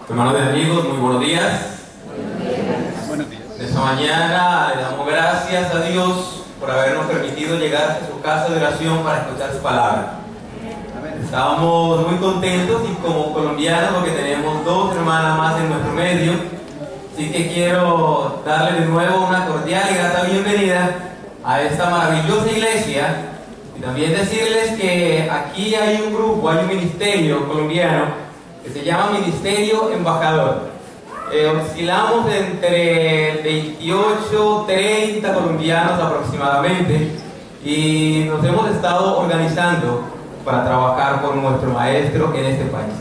Hermanos y amigos, muy buenos días. Buenos días. Esta mañana le damos gracias a Dios por habernos permitido llegar a su casa de oración para escuchar su palabra. Estábamos muy contentos y como colombianos porque tenemos dos hermanas más en nuestro medio. Así que quiero darle de nuevo una cordial y grata bienvenida a esta maravillosa iglesia. Y también decirles que aquí hay un grupo, hay un ministerio colombiano que se llama Ministerio Embajador. Oscilamos entre 28, 30 colombianos aproximadamente y nos hemos estado organizando para trabajar con nuestro maestro en este país.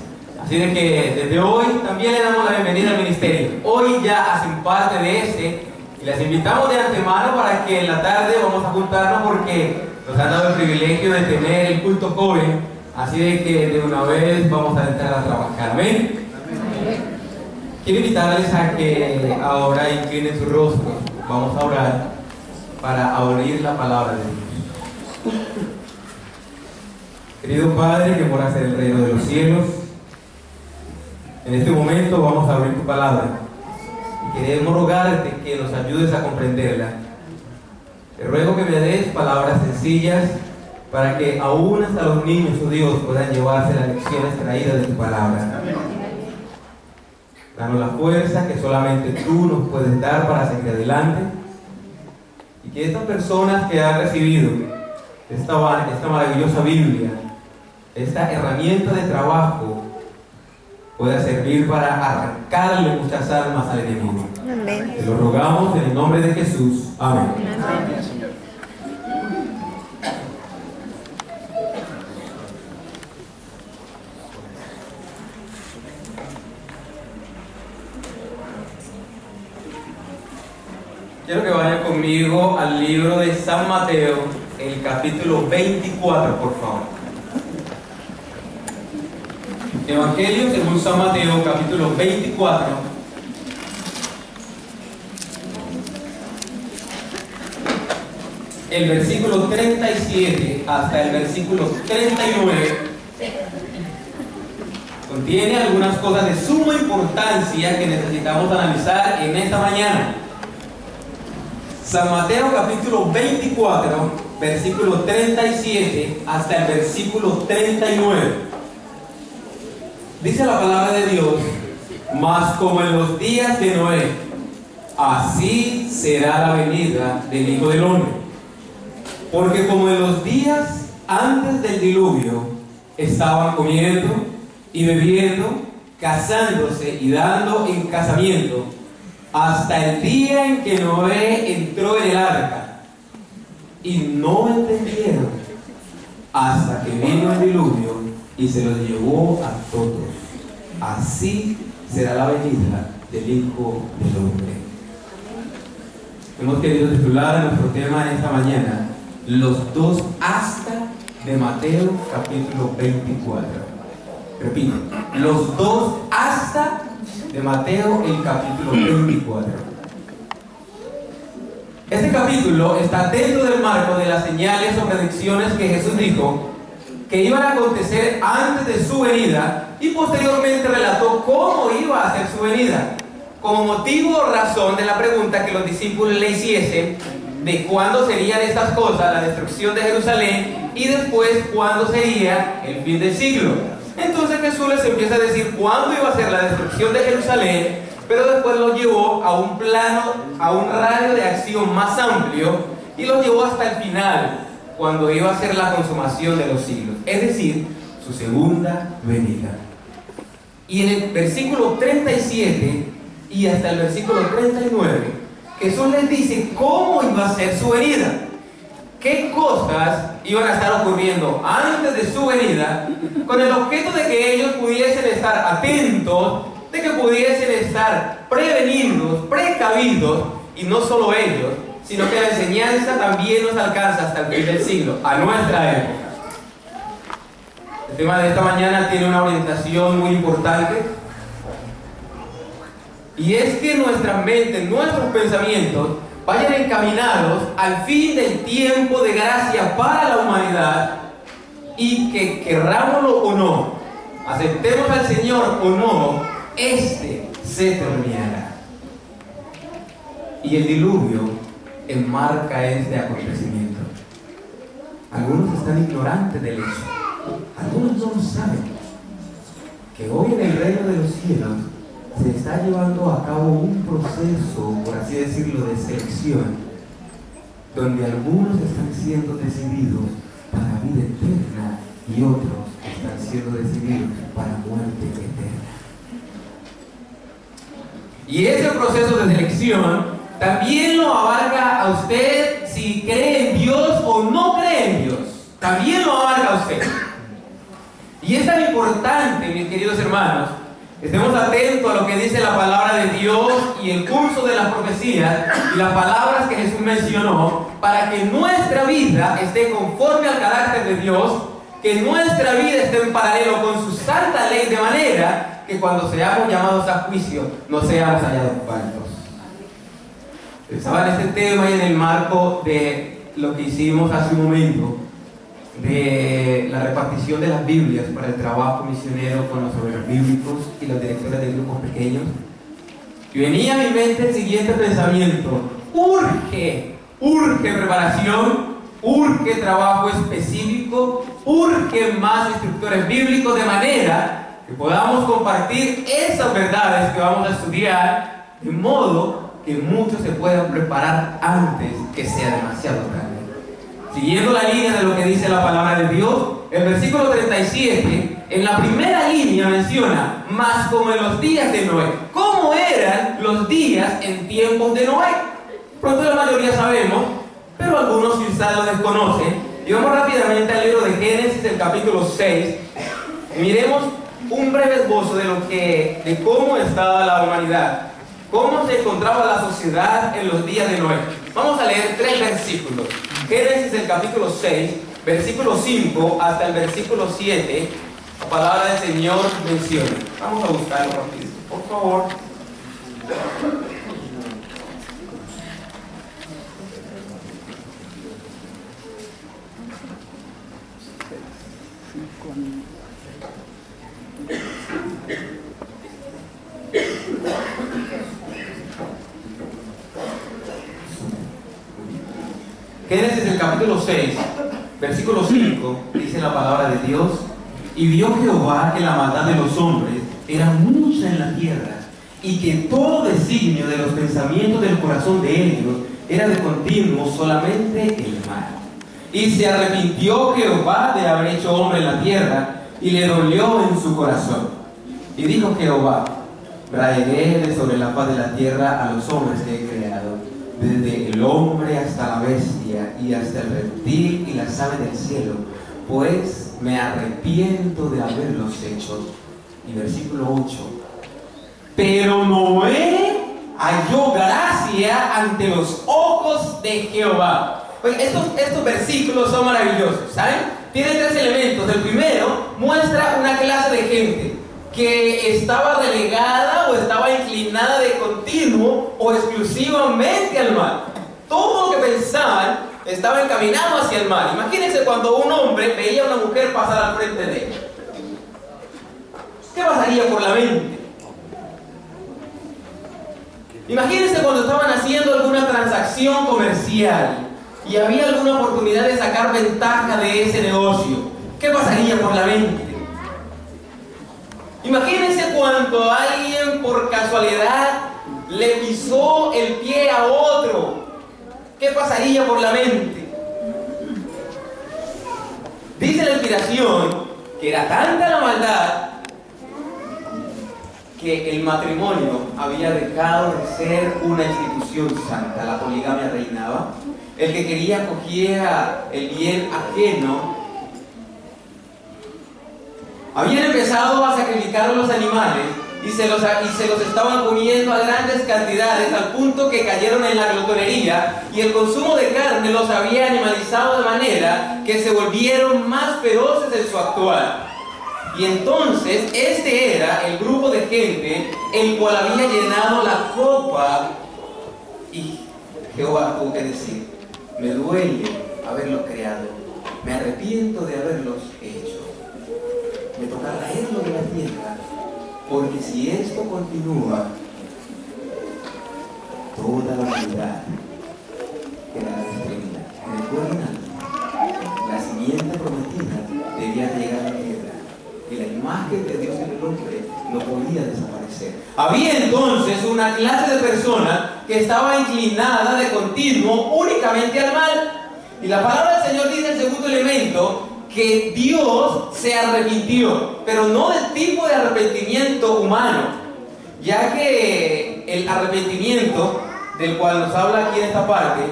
Así de que desde hoy también le damos la bienvenida al ministerio. Hoy ya hacen parte de este y les invitamos de antemano para que en la tarde vamos a juntarnos porque nos han dado el privilegio de tener el culto joven. Así de que de una vez vamos a entrar a trabajar. Amén. Quiero invitarles a que ahora inclinen su rostro. Vamos a orar para abrir la palabra de Dios. Querido Padre que moras en el reino de los cielos, en este momento vamos a abrir tu palabra y queremos rogarte que nos ayudes a comprenderla. Te ruego que me des palabras sencillas para que aún hasta los niños, oh Dios, puedan llevarse las lecciones traídas de tu palabra. Danos la fuerza que solamente tú nos puedes dar para seguir adelante y que estas personas que han recibido esta maravillosa Biblia, esta herramienta de trabajo, pueda servir para arrancarle muchas almas al enemigo. Amén. Te lo rogamos en el nombre de Jesús. Amén. Amén, Señor. Quiero que vayan conmigo al libro de San Mateo, el capítulo 24, por favor. Evangelio según San Mateo, capítulo 24. El versículo 37 hasta el versículo 39 contiene algunas cosas de suma importancia que necesitamos analizar en esta mañana. San Mateo capítulo 24, versículo 37 hasta el versículo 39. Dice la palabra de Dios: mas como en los días de Noé, así será la venida del Hijo del Hombre. Porque como en los días antes del diluvio estaban comiendo y bebiendo, casándose y dando en casamiento, hasta el día en que Noé entró en el arca, y no entendieron hasta que vino el diluvio y se los llevó a todos. Así será la venida del Hijo del Hombre. Hemos querido titular nuestro tema en esta mañana: los dos hasta de Mateo capítulo 24. Repito, los dos hasta de Mateo, el capítulo 24. Este capítulo está dentro del marco de las señales o predicciones que Jesús dijo que iban a acontecer antes de su venida, y posteriormente relató cómo iba a ser su venida, como motivo o razón de la pregunta que los discípulos le hiciesen de cuándo serían estas cosas, la destrucción de Jerusalén, y después cuándo sería el fin del siglo. Entonces Jesús les empieza a decir cuándo iba a ser la destrucción de Jerusalén, pero después los llevó a un plano, a un radio de acción más amplio, y los llevó hasta el final, cuando iba a ser la consumación de los siglos, es decir, su segunda venida. Y en el versículo 37 y hasta el versículo 39, Jesús les dice cómo iba a ser su venida, qué cosas iban a estar ocurriendo antes de su venida, con el objeto de que ellos pudiesen estar atentos, de que pudiesen estar prevenidos, precavidos, y no solo ellos, sino que la enseñanza también nos alcanza hasta el fin del siglo, a nuestra época. El tema de esta mañana tiene una orientación muy importante, y es que nuestra mente, nuestros pensamientos vayan encaminados al fin del tiempo de gracia para la humanidad, y que querrámoslo o no, aceptemos al Señor o no, este se terminará. Y el diluvio enmarca este acontecimiento. Algunos están ignorantes del hecho, algunos no lo saben, que hoy en el reino de los cielos se está llevando a cabo un proceso, por así decirlo, de selección, donde algunos están siendo decididos para vida eterna y otros están siendo decididos para muerte eterna. Y ese proceso de selección también lo abarca a usted si cree en Dios o no cree en Dios. También lo abarca a usted. Y es tan importante, mis queridos hermanos, estemos atentos a lo que dice la palabra de Dios y el curso de las profecías y las palabras que Jesús mencionó, para que nuestra vida esté conforme al carácter de Dios, que nuestra vida esté en paralelo con su santa ley, de manera que cuando seamos llamados a juicio no seamos hallados faltos. Pensaba en este tema y en el marco de lo que hicimos hace un momento, de la repartición de las Biblias para el trabajo misionero con los obreros bíblicos y los directores de grupos pequeños. Y venía a mi mente el siguiente pensamiento: urge preparación, urge trabajo específico, urge más instructores bíblicos, de manera que podamos compartir esas verdades que vamos a estudiar, de modo que muchos se puedan preparar antes que sea demasiado tarde. Siguiendo la línea de lo que dice la palabra de Dios, el versículo 37, en la primera línea menciona: mas como en los días de Noé. ¿Cómo eran los días en tiempos de Noé? Pronto la mayoría sabemos, pero algunos quizás lo desconocen. Y vamos rápidamente al libro de Génesis, el capítulo 6. Miremos un breve esbozo de cómo estaba la humanidad, cómo se encontraba la sociedad en los días de Noé. Vamos a leer 3 versículos. Génesis, el capítulo 6, versículo 5 hasta el versículo 7, la palabra del Señor menciona. Vamos a buscarlo rápido, por favor. Génesis, el capítulo 6, versículo 5, dice la palabra de Dios: y vio Jehová que la maldad de los hombres era mucha en la tierra, y que todo designio de los pensamientos del corazón de ellos era de continuo solamente el mal. Y se arrepintió Jehová de haber hecho hombre en la tierra, y le dolió en su corazón. Y dijo Jehová: raeré de sobre la faz de la tierra a los hombres que he creado, desde el hombre hasta la bestia y hasta el reptil y las aves del cielo, pues me arrepiento de haberlos hecho. Y versículo 8: pero Noé halló gracia ante los ojos de Jehová. Oye, estos versículos son maravillosos, ¿saben? Tienen 3 elementos. El primero muestra una clase de gente que estaba relegada o estaba inclinada de continuo o exclusivamente al mal. Todo lo que pensaban estaba encaminado hacia el mal. Imagínense cuando un hombre veía a una mujer pasar al frente de él. ¿Qué pasaría por la mente? Imagínense cuando estaban haciendo alguna transacción comercial y había alguna oportunidad de sacar ventaja de ese negocio. ¿Qué pasaría por la mente? Imagínense cuando alguien por casualidad le pisó el pie a otro. ¿Qué pasaría por la mente? Dice la inspiración que era tanta la maldad que el matrimonio había dejado de ser una institución santa. La poligamia reinaba. El que quería cogía el bien ajeno. Habían empezado a sacrificar a los animales y se los estaban comiendo a grandes cantidades, al punto que cayeron en la glotonería, y el consumo de carne los había animalizado de manera que se volvieron más feroces en su actuar. Y entonces este era el grupo de gente el cual había llenado la copa, y Jehová tuvo que decir: me duele haberlos creado, me arrepiento de haberlos hecho. Me toca raerlo de la tierra porque si esto continúa, toda la humanidad quedará destruida. Recuerden, la simiente prometida debía llegar a la tierra, y la imagen de Dios en el hombre no podía desaparecer. Había entonces una clase de personas que estaba inclinada de continuo únicamente al mal. Y la palabra del Señor dice, el segundo elemento, que Dios se arrepintió, pero no del tipo de arrepentimiento humano, ya que el arrepentimiento del cual nos habla aquí en esta parte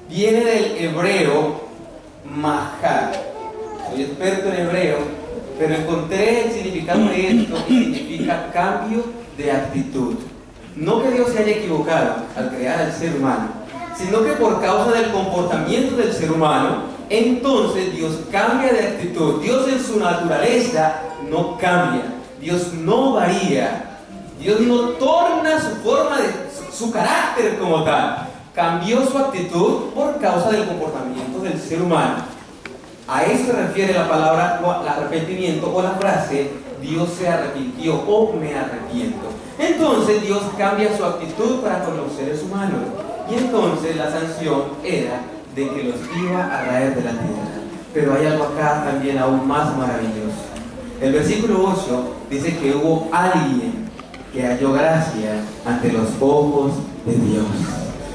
viene del hebreo mahar. Soy experto en hebreo, pero encontré el significado de esto y significa cambio de actitud. No que Dios se haya equivocado al crear al ser humano, sino que por causa del comportamiento del ser humano, entonces Dios cambia de actitud. Dios en su naturaleza no cambia, Dios no varía, Dios no torna su forma de su carácter como tal. Cambió su actitud por causa del comportamiento del ser humano. A eso se refiere la palabra arrepentimiento o la frase Dios se arrepintió o me arrepiento. Entonces Dios cambia su actitud para con los seres humanos, y entonces la sanción era de que los iba a traer de la tierra. Pero hay algo acá también aún más maravilloso. El versículo 8 dice que hubo alguien que halló gracia ante los ojos de Dios.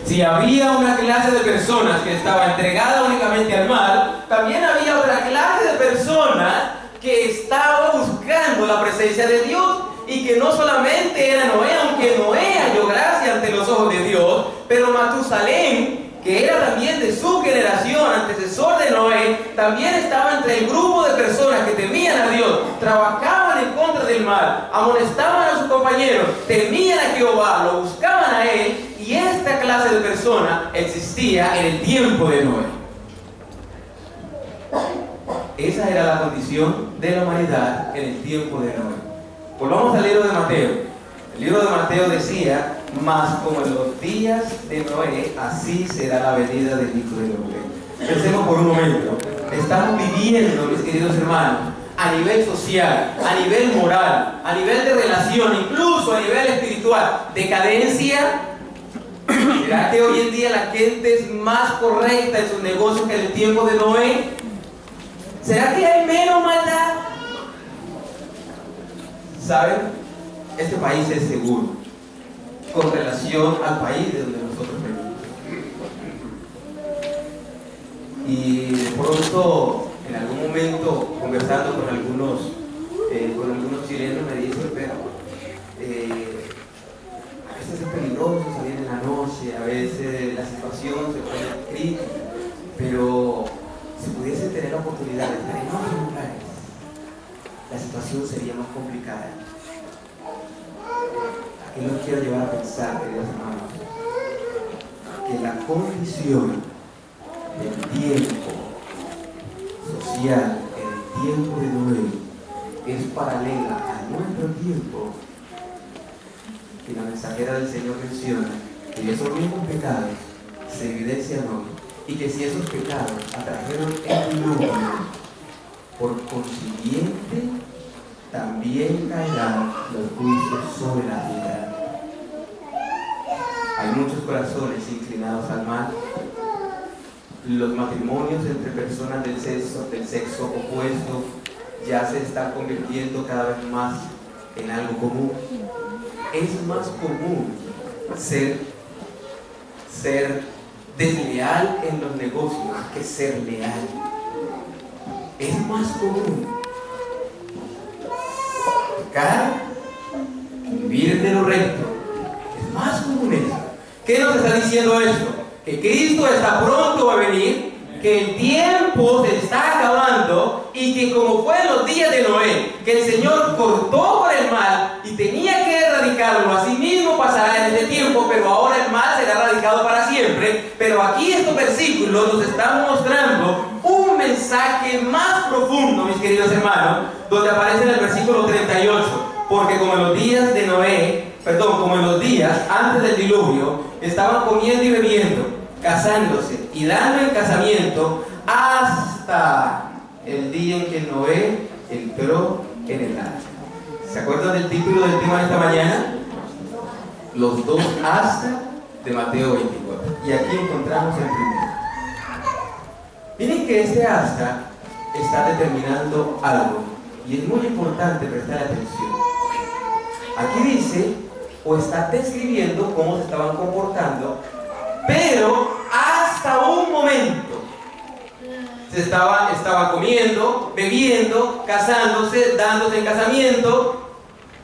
Si había una clase de personas que estaba entregada únicamente al mal, también había otra clase de personas que estaba buscando la presencia de Dios, y que no solamente era Noé, aunque Noé halló gracia ante los ojos de Dios, pero Matusalén, que era también de su generación, antecesor de Noé, también estaba entre el grupo de personas que temían a Dios, trabajaban en contra del mal, amonestaban a sus compañeros, temían a Jehová, lo buscaban a Él, y esta clase de personas existía en el tiempo de Noé. Esa era la condición de la humanidad en el tiempo de Noé. Volvamos al libro de Mateo. El libro de Mateo decía: mas como en los días de Noé, así será la venida del Hijo del Hombre. Pensemos por un momento. Estamos viviendo, mis queridos hermanos, a nivel social, a nivel moral, a nivel de relación, incluso a nivel espiritual, decadencia. ¿Será que hoy en día la gente es más correcta en sus negocios que en el tiempo de Noé? ¿Será que hay menos maldad? ¿Saben? Este país es seguro con relación al país de donde nosotros venimos. Y de pronto, en algún momento, conversando con algunos chilenos, me dicen, pero a veces es peligroso salir en la noche, a veces la situación se pone crítica, pero si pudiese tener la oportunidad de estar en otros lugares, la situación sería más complicada. Aquí los quiero llevar a pensar, queridos hermanos, que la condición del tiempo social en el tiempo de Noé es paralela a nuestro tiempo, que la mensajera del Señor menciona que esos mismos pecados se evidencian hoy, y que si esos pecados atrajeron el diluvio, por consiguiente también caerán los juicios sobre la tierra. Hay muchos corazones inclinados al mal. Los matrimonios entre personas del sexo opuesto ya se están convirtiendo cada vez más en algo común. Es más común ser desleal en los negocios que ser leal. Es más común pecar, vivir de lo recto. Es más común eso. ¿Qué nos está diciendo esto? Que Cristo está pronto a venir, que el tiempo se está acabando, y que como fue en los días de Noé, que el Señor cortó por el mal y tenía que erradicarlo, así mismo pasará en este tiempo, pero ahora el mal será erradicado para siempre. Pero aquí estos versículos nos están mostrando un mensaje más profundo, mis queridos hermanos, donde aparece en el versículo 38, porque como en los días de Noé, como en los días antes del diluvio, estaban comiendo y bebiendo, casándose y dando en casamiento, hasta el día en que Noé entró en el arca. ¿Se acuerdan del título del tema de esta mañana? Los dos hasta de Mateo 24. Y aquí encontramos el primero. Miren que este hasta está determinando algo y es muy importante prestar atención. Aquí dice, o está describiendo cómo se estaban comportando, pero hasta un momento. Estaban comiendo, bebiendo, casándose, dándose en casamiento,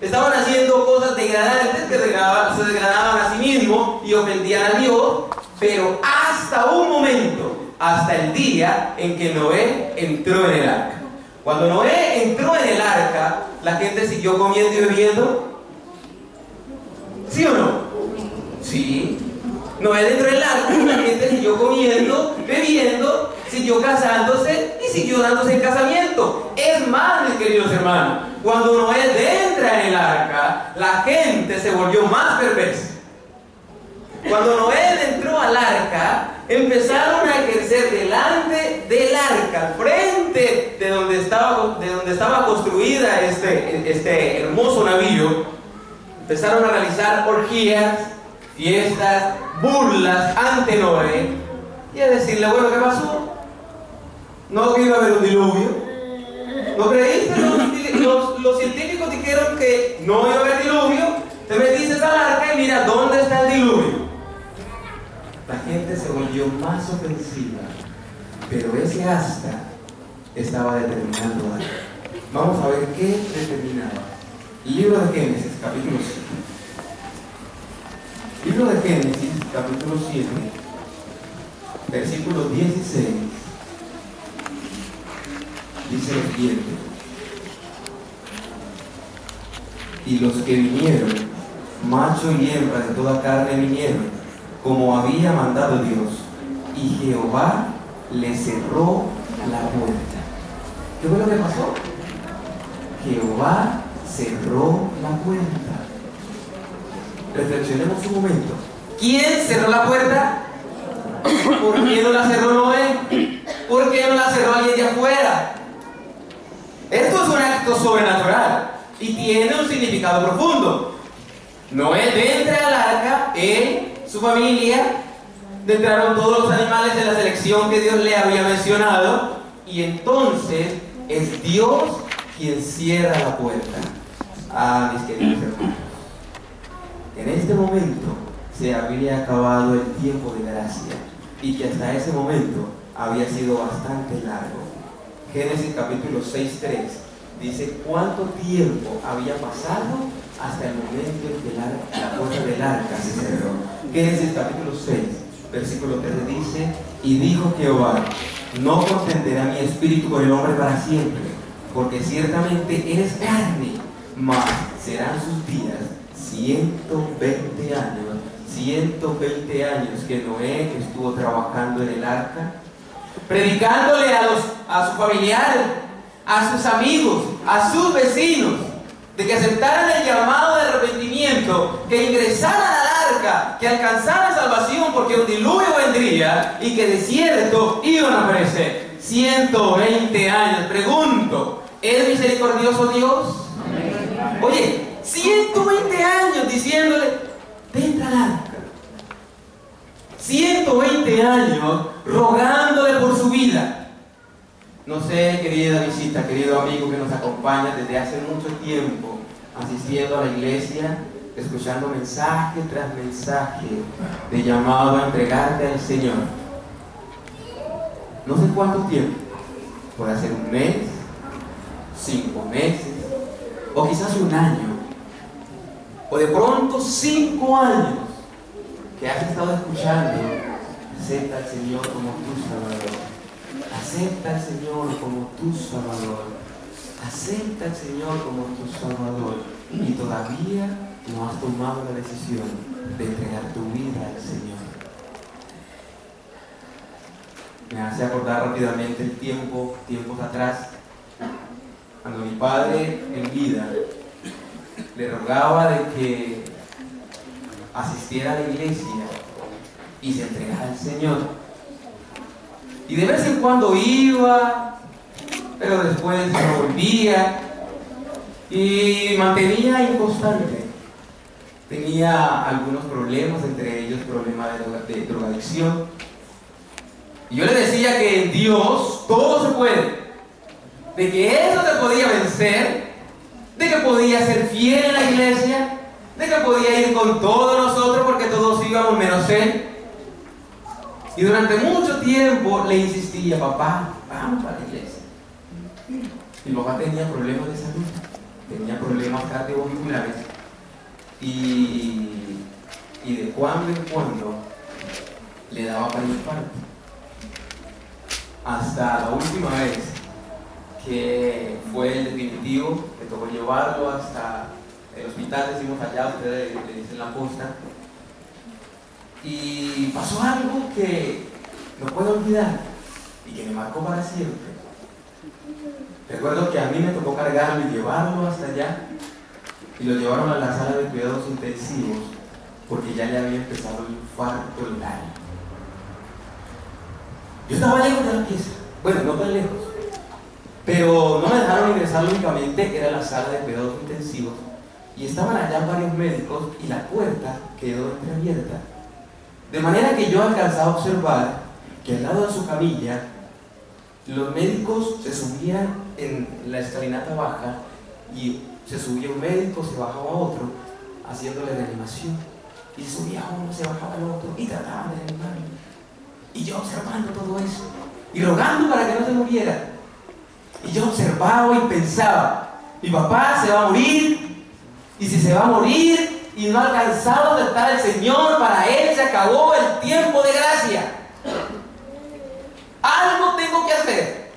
estaban haciendo cosas degradantes que se degradaban a sí mismos y ofendían a Dios, pero hasta un momento, hasta el día en que Noé entró en el arca. Cuando Noé entró en el arca, la gente siguió comiendo y bebiendo. ¿Sí o no? Sí. Noé entró en el arca y la gente siguió comiendo, bebiendo, siguió casándose y siguió dándose en casamiento. Es más, mis queridos hermanos, cuando Noé entra en el arca, la gente se volvió más perversa. Cuando Noé entró al arca, empezaron a ejercer delante del arca, al frente de donde estaba construida este hermoso navío, empezaron a realizar orgías, fiestas, burlas ante Noé y a decirle, bueno, ¿qué pasó? ¿No que iba a haber un diluvio? ¿No creíste? Los científicos dijeron que no iba a haber diluvio. Te metiste al arca y mira, ¿dónde está el diluvio? La gente se volvió más ofensiva, pero ese hasta estaba determinando algo. Vamos a ver qué determinaba. Libro de Génesis, capítulo 7. Libro de Génesis, capítulo 7, versículo 16, dice lo siguiente: y los que vinieron, macho y hembra de toda carne vinieron, como había mandado Dios, y Jehová le cerró la puerta. ¿Qué fue lo que pasó? Jehová cerró la puerta. Reflexionemos un momento. ¿Quién cerró la puerta? ¿Por qué no la cerró Noé? ¿Por qué no la cerró alguien de afuera? Esto es un acto sobrenatural y tiene un significado profundo. Noé entra al arca, él, su familia, entraron todos los animales de la selección que Dios le había mencionado, y entonces es Dios quien cierra la puerta. Ah, mis queridos hermanos, en este momento se había acabado el tiempo de gracia y que hasta ese momento había sido bastante largo. Génesis capítulo 6:3 dice cuánto tiempo había pasado hasta el momento en que la puerta del arca se cerró. Génesis capítulo 6, versículo 3 dice: y dijo Jehová, no contenderá mi espíritu con el hombre para siempre, porque ciertamente eres carne, mas serán sus días 120 años. 120 años que Noé estuvo trabajando en el arca, predicándole a su familiar, a sus amigos, a sus vecinos, de que aceptaran el llamado de arrepentimiento, que ingresaran al arca, que alcanzaran salvación, porque un diluvio vendría y que de cierto iban a perecer. 120 años. Pregunto, ¿es misericordioso Dios? Oye, 120 años diciéndole, entra al arca. 120 años rogándole por su vida. No sé, querida visita, querido amigo que nos acompaña desde hace mucho tiempo, asistiendo a la iglesia, escuchando mensaje tras mensaje de llamado a entregarte al Señor. No sé cuánto tiempo, puede ser un mes, 5 meses, o quizás un año, o de pronto 5 años que has estado escuchando. Acepta al Señor como tu Salvador. Acepta al Señor como tu Salvador. Acepta al Señor como tu Salvador. Y todavía no has tomado la decisión de entregar tu vida al Señor. Me hace acordar rápidamente el tiempos atrás, cuando mi padre en vida le rogaba de que asistiera a la iglesia y se entregara al Señor. Y de vez en cuando iba, pero después no volvía. y mantenía inconstante. Tenía algunos problemas, entre ellos problemas de drogadicción. Y yo le decía que en Dios todo se puede, de que eso se podía vencer, de que podía ser fiel en la iglesia, de que podía ir con todos nosotros porque todos íbamos menos él. Y durante mucho tiempo le insistía: papá, vamos para la iglesia. Mi papá tenía problemas de salud, tenía problemas cardiovasculares y de cuando en cuando le daba para infarto. Hasta la última vez que fue el definitivo, me tocó llevarlo hasta el hospital, decimos allá, ustedes le dicen la posta, y pasó algo que no puedo olvidar y que me marcó para siempre. Recuerdo que a mí me tocó cargarlo y llevarlo hasta allá, y lo llevaron a la sala de cuidados intensivos porque ya le había empezado el infarto letal. Yo estaba lejos de la pieza, bueno, no tan lejos, pero no me dejaron ingresar únicamente, era la sala de cuidados intensivos, y estaban allá varios médicos y la puerta quedó entreabierta. De manera que yo alcanzaba a observar que al lado de su camilla los médicos se subían en la escalinata baja, y se subía un médico, se bajaba otro, haciéndole reanimación, y subía uno, se bajaba el otro, y trataban de reanimarlo. Y yo observando todo eso, y rogando para que no se muriera. Y yo observaba y pensaba: mi papá se va a morir, y si se va a morir y no ha alcanzado a aceptar al Señor, para él se acabó el tiempo de gracia. Algo tengo que hacer.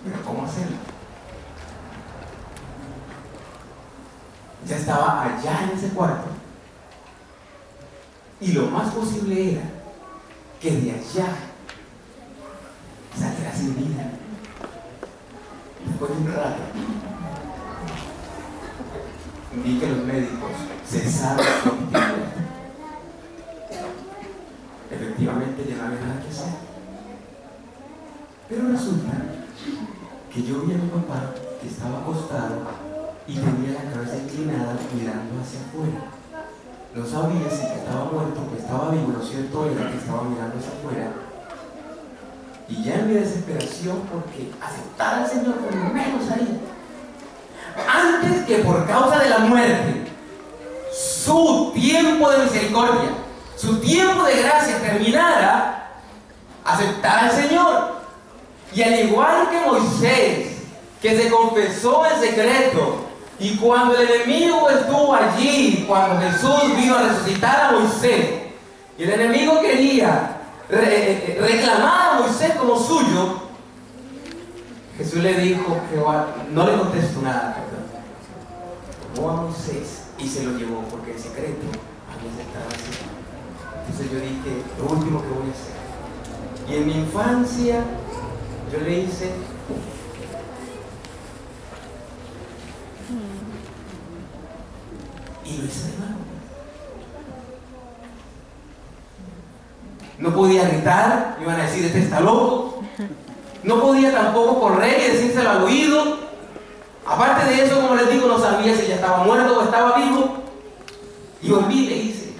Pero ¿cómo hacerlo? Ya estaba allá en ese cuarto, y lo más posible era que de allá saliera sin vida. Después de un rato vi que los médicos cesaron su actividad. Efectivamente ya no había nada que hacer. Pero resulta que yo vi a mi papá que estaba acostado y tenía la cabeza inclinada mirando hacia afuera. No sabía si que estaba muerto o que estaba vivo. Lo cierto era que estaba mirando hacia afuera. Y ya en mi desesperación, porque aceptar al Señor por lo menos ahí, antes que por causa de la muerte, su tiempo de misericordia, su tiempo de gracia terminara, aceptar al Señor. Y al igual que Moisés, que se confesó en secreto, y cuando el enemigo estuvo allí, cuando Jesús vino a resucitar a Moisés, y el enemigo quería reclamar a Moisés como suyo, Jesús le dijo: Jehová, no le contesto nada, perdón. Tomó a Moisés y se lo llevó, porque en secreto había aceptado al Señor. Entonces yo dije: lo último que voy a hacer. Y en mi infancia yo le hice y lo hice de nuevo. No podía gritar, me iban a decir: este está loco. No podía tampoco correr y decírselo al oído. Aparte de eso, como les digo, no sabía si ya estaba muerto o estaba vivo. Y volví y le hice: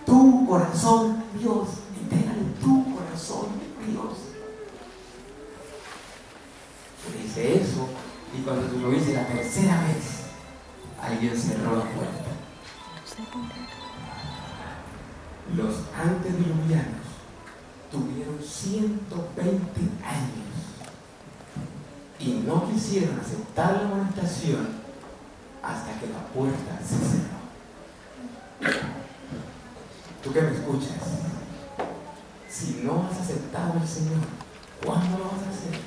tu corazón, Dios, entrégale tu corazón, Dios. Yo le hice eso, y cuando lo hice la tercera vez, alguien cerró la puerta. Los antediluvianos tuvieron 120 años y no quisieron aceptar la amonestación hasta que la puerta se cerró. Tú que me escuchas, si no has aceptado al Señor, ¿cuándo lo vas a hacer?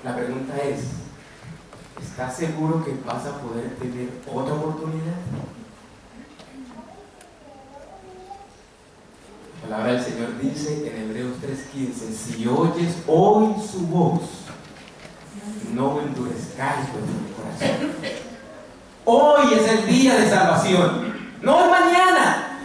La pregunta es: ¿estás seguro que vas a poder tener otra oportunidad? La palabra del Señor dice en Hebreos 3:15: si oyes hoy su voz, no endurezcáis vuestro corazón. Hoy es el día de salvación, no es mañana.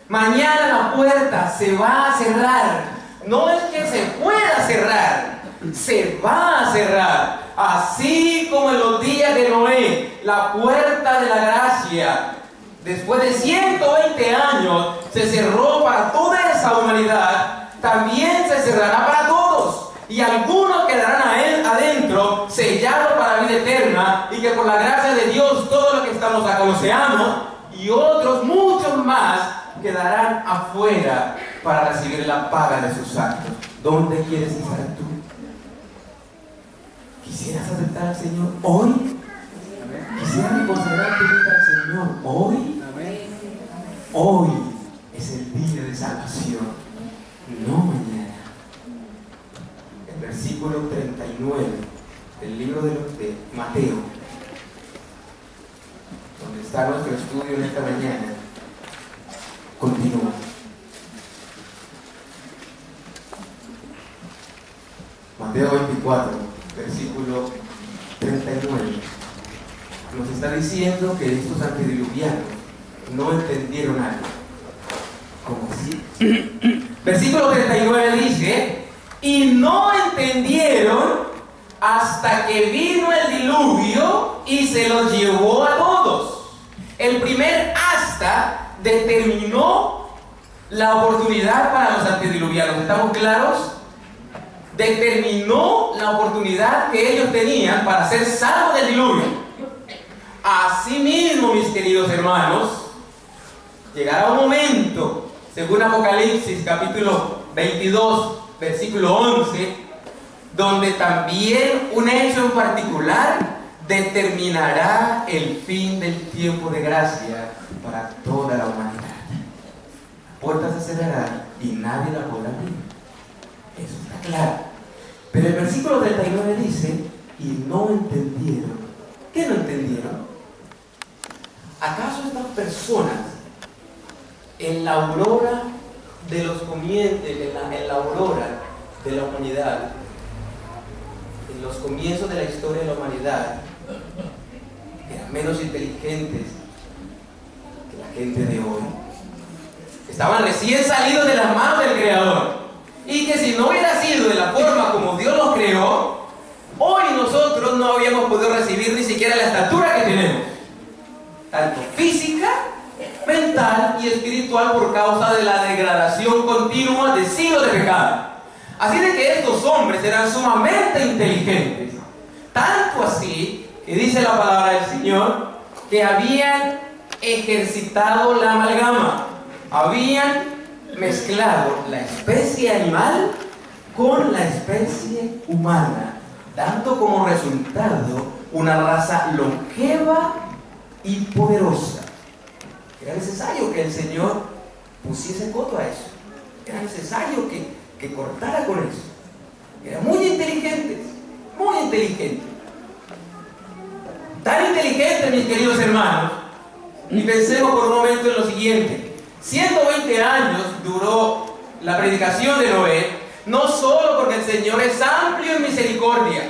Mañana la puerta se va a cerrar. No es que se pueda cerrar, se va a cerrar, así como en los días de Noé, la puerta de la gracia, después de 120 años, se cerró para toda esa humanidad, también se cerrará para todos. Y algunos quedarán a él adentro, sellados para vida eterna, y que por la gracia de Dios, todos los que estamos acá lo seamos, y otros, muchos más, quedarán afuera para recibir la paga de sus actos. ¿Dónde quieres estar tú? ¿Quisieras aceptar al Señor hoy? ¿Quisieras consagrar tu vida al Señor hoy? Hoy es el día de salvación, no mañana. El versículo 39 del libro de Mateo, donde está nuestro estudio en esta mañana, continúa. Mateo 24, versículo 39, nos está diciendo que estos antediluvianos no entendieron algo. ¿Cómo así? Versículo 39 dice: y no entendieron hasta que vino el diluvio y se los llevó a todos. El primer hasta determinó la oportunidad para los antediluvianos. ¿Estamos claros? Determinó la oportunidad que ellos tenían para ser salvos del diluvio. Asimismo, mis queridos hermanos, llegará un momento, según Apocalipsis capítulo 22, versículo 11, donde también un hecho en particular determinará el fin del tiempo de gracia para toda la humanidad. La puerta se cerrará y nadie la podrá abrir. Eso está claro. Pero el versículo 39 dice: y no entendieron. ¿Qué no entendieron? ¿Acaso estas personas en la aurora de los comienzos, en la aurora de la humanidad, en los comienzos de la historia de la humanidad, eran menos inteligentes que la gente de hoy? Estaban recién salidos de las manos del Creador, y que si no hubiera sido de la forma como Dios los creó, hoy nosotros no habíamos podido recibir ni siquiera la estatura que tenemos, tanto física, mental y espiritual, por causa de la degradación continua de siglos de pecado. Así de que estos hombres eran sumamente inteligentes, tanto así que dice la palabra del Señor que habían ejercitado la amalgama, habían mezclado la especie animal con la especie humana, dando como resultado una raza longeva y poderosa. Era necesario que el Señor pusiese coto a eso. Era necesario que cortara con eso. Eran muy inteligentes, muy inteligentes. Tan inteligentes, mis queridos hermanos. Y pensemos por un momento en lo siguiente: 120 años duró la predicación de Noé, no solo porque el Señor es amplio en misericordia,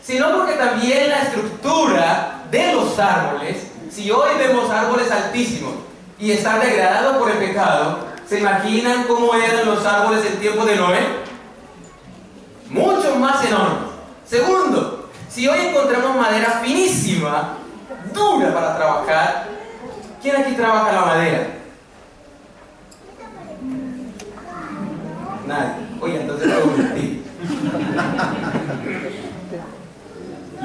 sino porque también la estructura de los árboles, si hoy vemos árboles altísimos y están degradados por el pecado, ¿se imaginan cómo eran los árboles en tiempo de Noé? Mucho más enormes. Segundo, si hoy encontramos madera finísima, dura para trabajar, ¿quién aquí trabaja la madera? Nadie. Oye, entonces puedo mentir.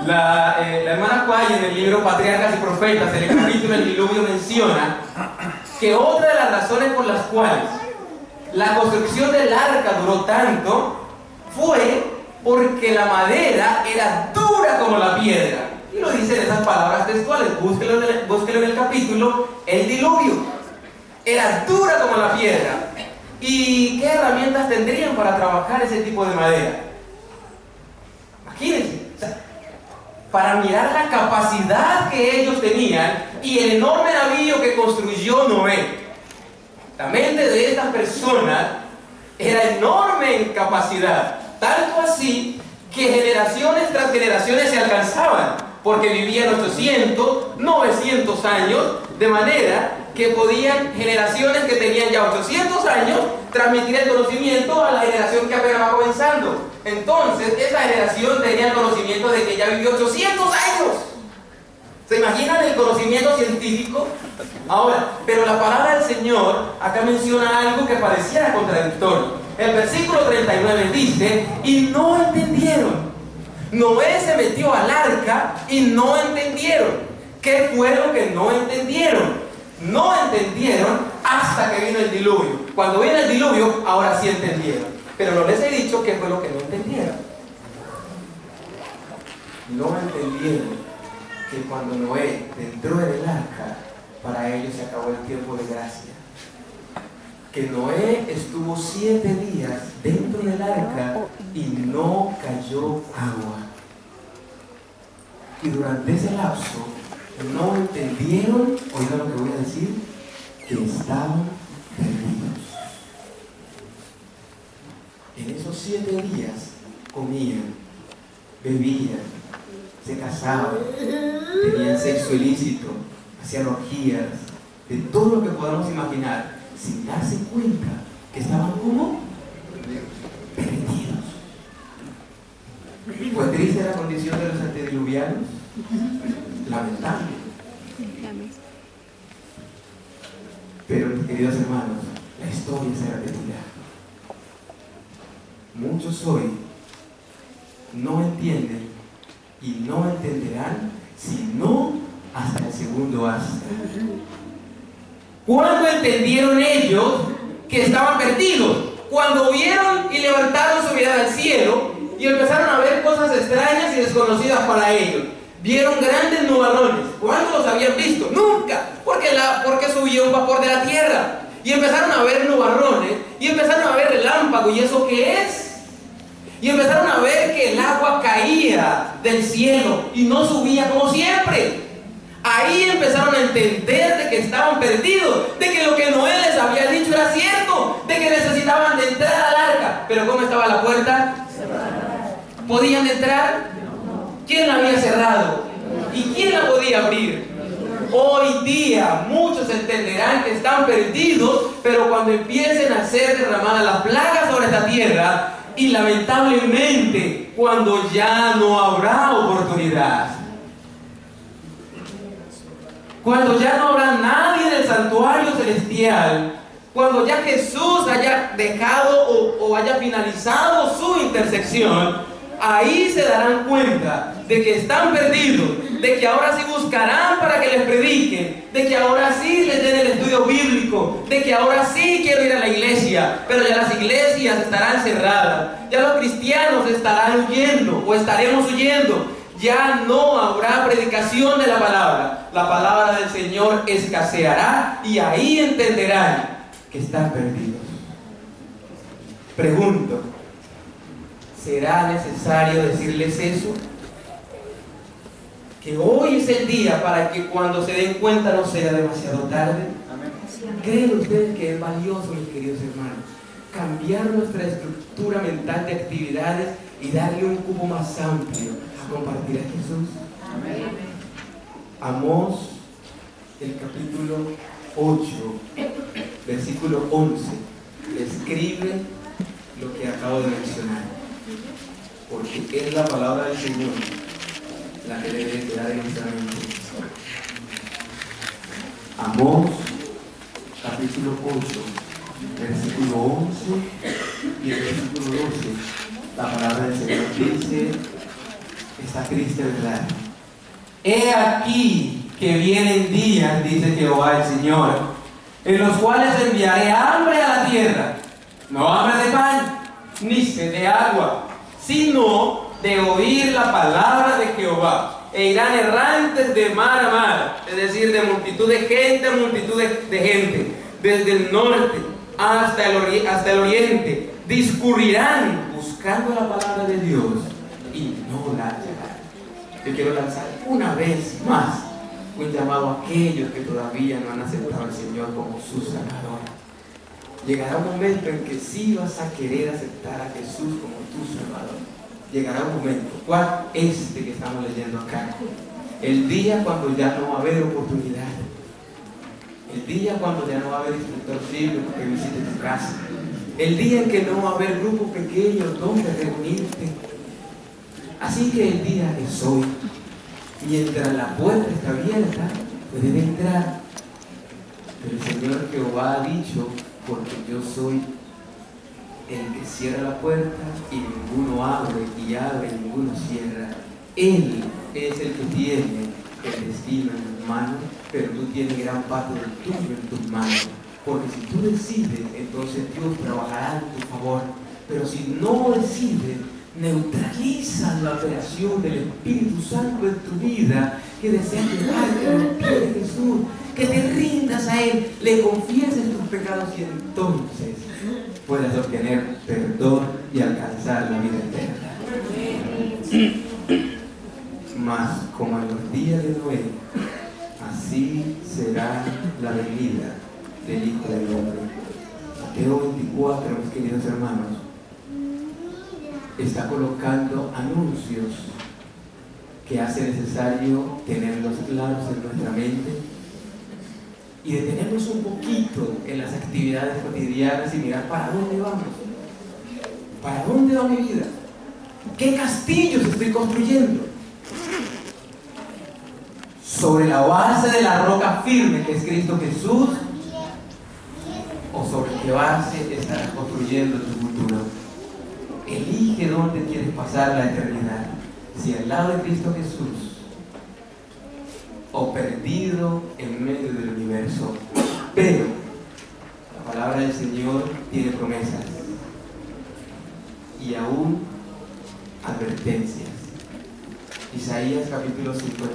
La hermana Cuay, en el libro Patriarcas y Profetas, en el capítulo del diluvio, menciona que otra de las razones por las cuales la construcción del arca duró tanto fue porque la madera era dura como la piedra. Y lo dicen esas palabras textuales, búsquelo en el capítulo, el diluvio. Era dura como la piedra. ¿Y qué herramientas tendrían para trabajar ese tipo de madera? Imagínense, o sea, para mirar la capacidad que ellos tenían y el enorme navío que construyó Noé. La mente de estas personas era enorme en capacidad, tanto así que generaciones tras generaciones se alcanzaban, porque vivían 800, 900 años, de manera que podían generaciones que tenían ya 800 años transmitir el conocimiento a la generación que apenas va comenzando. Entonces, esa generación tenía el conocimiento de que ya vivió 800 años. ¿Se imaginan el conocimiento científico? Ahora, pero la palabra del Señor acá menciona algo que pareciera contradictorio. El versículo 39 dice, y no entendieron. Noé se metió al arca y no entendieron. ¿Qué fue lo que no entendieron? No entendieron hasta que vino el diluvio. Cuando vino el diluvio, ahora sí entendieron. Pero no les he dicho qué fue lo que no entendieron. No entendieron que cuando Noé entró en el arca, para ellos se acabó el tiempo de gracia. Que Noé estuvo 7 días dentro del arca y no cayó agua. Y durante ese lapso no entendieron, oigan lo que voy a decir, que estaban perdidos. En esos 7 días comían, bebían, se casaban, tenían sexo ilícito, hacían orgías, de todo lo que podamos imaginar, sin darse cuenta que estaban como perdidos. ¿Fue triste la condición de los antediluvianos? Lamentable. Pero, mis queridos hermanos, la historia se repetirá. Muchos hoy no entienden y no entenderán sino hasta el segundo hasta. ¿Cuándo entendieron ellos que estaban perdidos? Cuando vieron y levantaron su mirada al cielo y empezaron a ver cosas extrañas y desconocidas para ellos. Vieron grandes nubarrones. ¿Cuándo los habían visto? Nunca, porque subía un vapor de la tierra. Y empezaron a ver nubarrones y empezaron a ver relámpagos. ¿Y eso qué es? Y empezaron a ver que el agua caía del cielo y no subía como siempre. Ahí empezaron a entender de que estaban perdidos, de que lo que Noé les había dicho era cierto, de que necesitaban de entrar al arca. Pero ¿cómo estaba la puerta? ¿Podían entrar? ¿Quién la había cerrado? ¿Y quién la podía abrir? Hoy día muchos entenderán que están perdidos, pero cuando empiecen a ser derramadas las plagas sobre esta tierra, y lamentablemente cuando ya no habrá oportunidad, cuando ya no habrá nadie en el santuario celestial, cuando ya Jesús haya dejado o haya finalizado su intersección, ahí se darán cuenta de que están perdidos, de que ahora sí buscarán para que les prediquen, de que ahora sí les den el estudio bíblico, de que ahora sí quiero ir a la iglesia, pero ya las iglesias estarán cerradas, ya los cristianos estarán huyendo o estaremos huyendo, ya no habrá predicación de la palabra del Señor escaseará y ahí entenderán que están perdidos. Pregunto, ¿será necesario decirles eso? Que hoy es el día para que cuando se den cuenta no sea demasiado tarde. ¿Creen ustedes que es valioso, mis queridos hermanos, cambiar nuestra estructura mental de actividades y darle un cubo más amplio a compartir a Jesús? Amós, el capítulo 8, versículo 11, describe lo que acabo de mencionar, porque es la palabra del Señor la que debe quedar en nuestra mente. Amós, capítulo 8, versículo 11 y el versículo 12, la palabra del Señor dice esta triste verdad: he aquí que vienen días, dice Jehová el Señor, en los cuales enviaré hambre a la tierra, no hambre de pan, ni sed de agua, sino de oír la palabra de Jehová. E irán errantes de mar a mar, es decir, de multitud de gente a multitud de gente, desde el norte hasta el oriente, discurrirán buscando la palabra de Dios y no la hallarán. Yo quiero lanzar una vez más un llamado a aquellos que todavía no han aceptado al Señor como su Salvador. Llegará un momento en que sí vas a querer aceptar a Jesús como tu Salvador. Llegará un momento, ¿cuál? Este que estamos leyendo acá. El día cuando ya no va a haber oportunidad. El día cuando ya no va a haber instructor bíblico que visite tu casa. el día en que no va a haber grupos pequeños donde reunirte. Así que el día es hoy. Mientras la puerta está abierta, pueden entrar. Pero el Señor Jehová ha dicho, porque yo soy el que cierra la puerta y ninguno abre, y abre y ninguno cierra. Él es el que tiene el destino en tus manos, pero tú tienes gran parte del tuyo en tus manos. Porque si tú decides, entonces Dios trabajará en tu favor. Pero si no decides, neutralizas la operación del Espíritu Santo en tu vida, que deseas llevarte a los pies de Jesús, que te rindas a Él, le confieses tus pecados y entonces puedas obtener perdón y alcanzar la vida eterna. Mas como en los días de Noé, así será la venida del Hijo del Hombre. Mateo 24, mis queridos hermanos, está colocando anuncios que hace necesario tenerlos claros en nuestra mente y detenernos un poquito en las actividades cotidianas y mirar para dónde vamos, para dónde va mi vida, qué castillos estoy construyendo, sobre la base de la roca firme que es Cristo Jesús, o sobre qué base estarás construyendo tu futuro. Elige dónde quieres pasar la eternidad, si al lado de Cristo Jesús o perdido en medio del universo. Pero la palabra del Señor tiene promesas y aún advertencias. Isaías capítulo 55,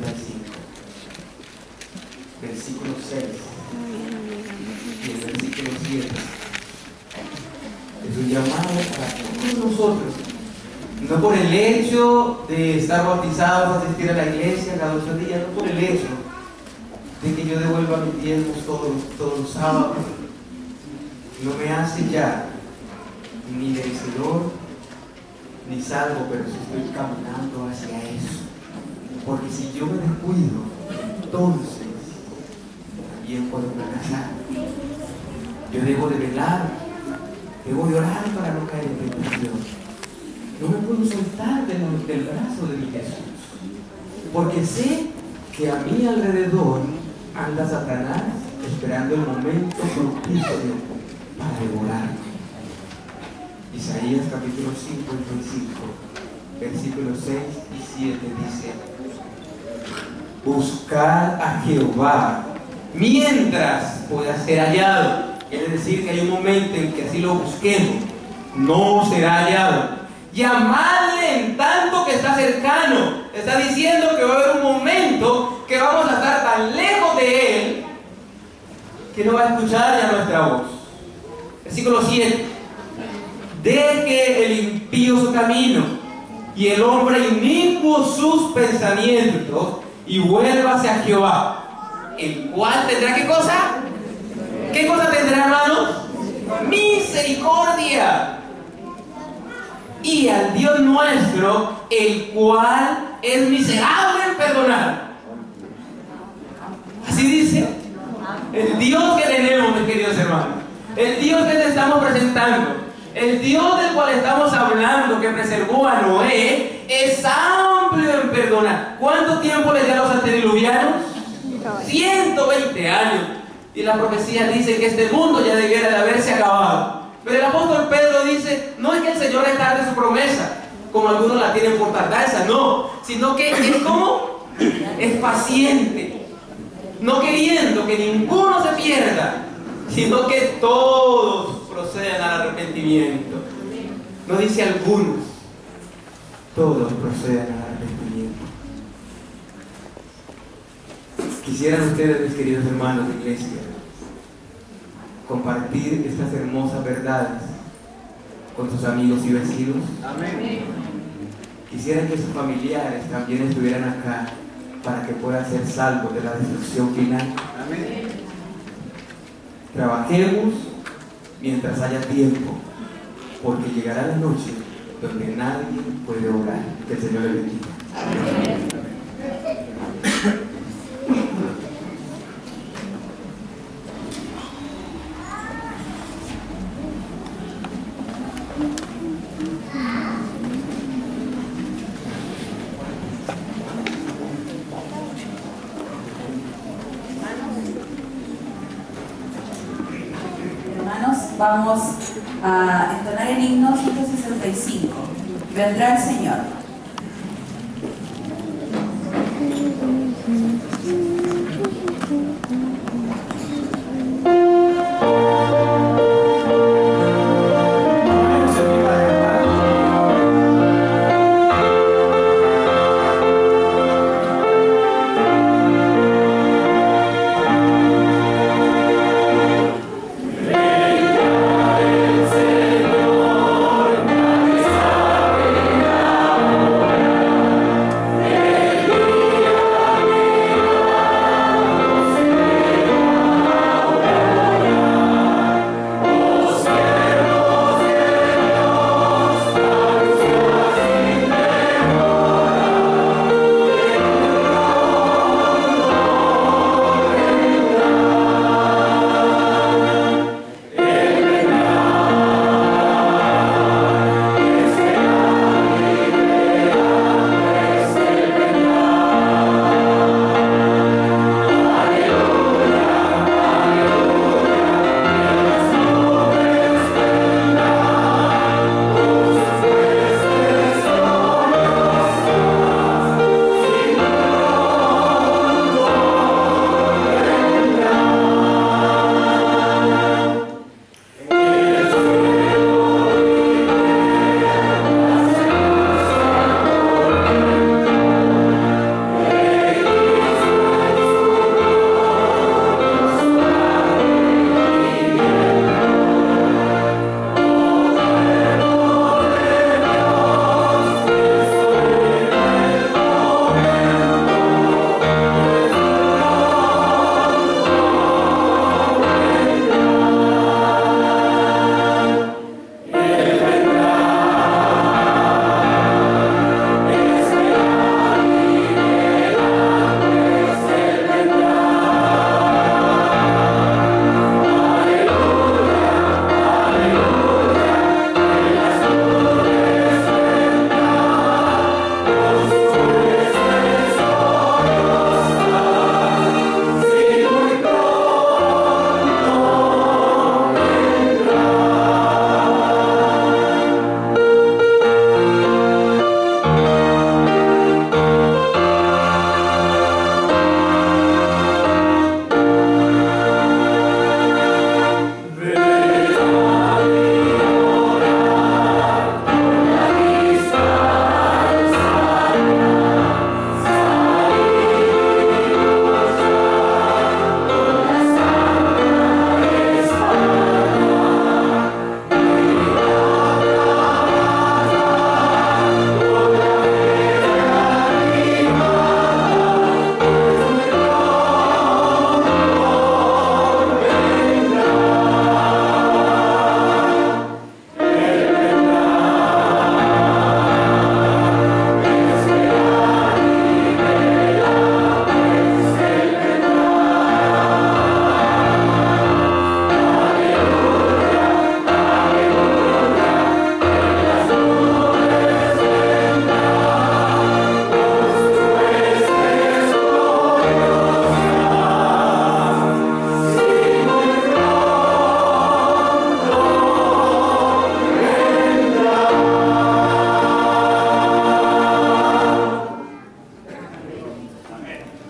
versículo 6 y el versículo 7 es un llamado para todos nosotros, no por el hecho de estar bautizados, asistir a la iglesia cada 8 días, no por el hecho de que yo devuelva mis diezmos todos los sábados, no me hace ya ni vencedor ni salvo, pero si estoy caminando hacia eso. Porque si yo me descuido, entonces también puedo fracasar. Yo debo de velar, debo de orar para no caer en tentación. No me puedo soltar del brazo de mi Jesús, porque sé que a mi alrededor anda Satanás esperando el momento propicio para devorarme. Isaías capítulo 55, versículos 6 y 7 dice: buscad a Jehová mientras pueda ser hallado. Quiere decir que hay un momento en que así lo busquemos, no será hallado. Llamadle en tanto que está cercano. Está diciendo que va a haber un momento que vamos a estar tan lejos de Él que no va a escuchar ya nuestra voz. Versículo 7: deje el impío su camino y el hombre inicuo sus pensamientos, y vuélvase a Jehová, el cual tendrá ¿qué cosa? ¿Qué cosa tendrá, hermanos? Misericordia. Y al Dios nuestro, el cual es miserable en perdonar. Así dice el Dios que tenemos, mis queridos hermanos, el Dios que te estamos presentando, el Dios del cual estamos hablando, que preservó a Noé, es amplio en perdonar. ¿Cuánto tiempo le dio a los antediluvianos? 120 años. Y la profecía dice que este mundo ya debiera de haberse acabado. Pero el apóstol Pedro dice, no es que el Señor es tarde su promesa, como algunos la tienen por tardanza, no, sino que es como, es paciente, no queriendo que ninguno se pierda, sino que todos procedan al arrepentimiento. No dice algunos, todos procedan al arrepentimiento. Quisieran ustedes, mis queridos hermanos de iglesia, compartir estas hermosas verdades con sus amigos y vecinos. Amén. Quisieran que sus familiares también estuvieran acá para que puedan ser salvos de la destrucción final. Amén. Trabajemos mientras haya tiempo, porque llegará la noche donde nadie puede orar. Que el Señor le bendiga. Amén. vamos a entonar el himno 165. Vendrá el Señor.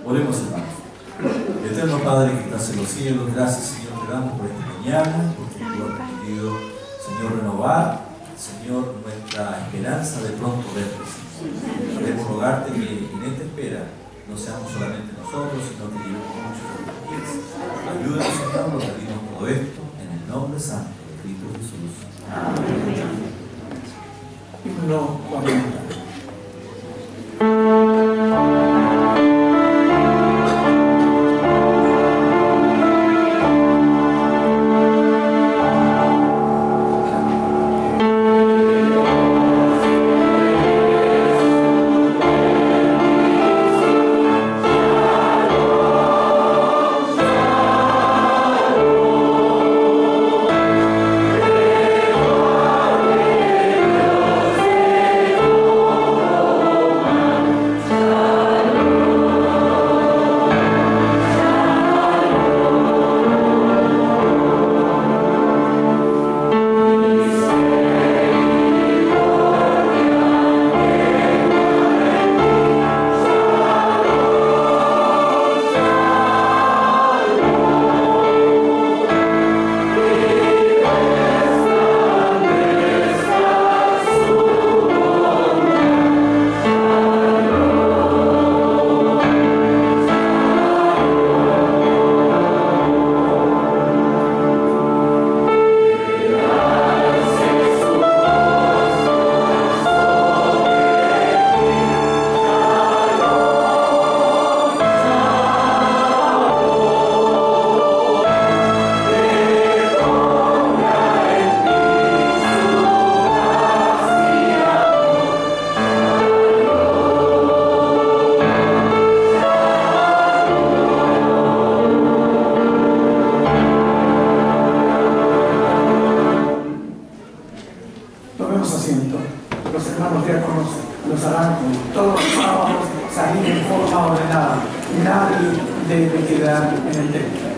Oremos, hermanos. Eterno Padre que estás en los cielos, gracias, Señor, te damos por esta mañana, porque tú has permitido, Señor, renovar, Señor, nuestra esperanza de pronto verte. Queremos rogarte que en esta espera no seamos solamente nosotros, sino que llevemos muchos de los pies. Ayúdanos, Señor, lo pedimos todo esto en el nombre santo de Cristo Jesús. Amén. Himno 40. Oh los hermanos diáconos los harán todos los sábados salir en forma ordenada. Nadie debe quedar en el templo.